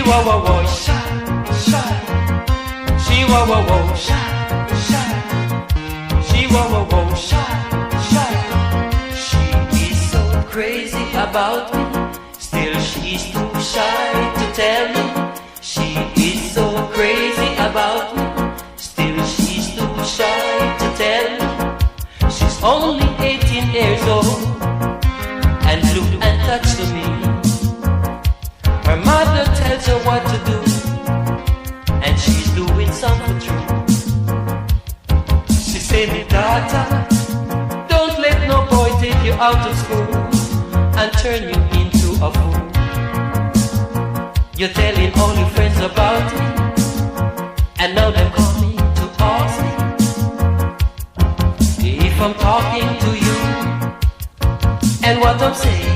wa wa wa shy, shy. She wa wa wa shy, shy. She wa wa wa shy, shy. She is so crazy about me, still she's too shy to tell me. She is so crazy about me, still she's too shy to tell me. She's only 18 years old and look and touch to me. Her mother tells her what to do, and she's doing something true. She say, me daughter, don't let no boy take you out of school and turn you into a fool. You're telling all your friends about me, and now they're coming to ask me if I'm talking to you, and what I'm saying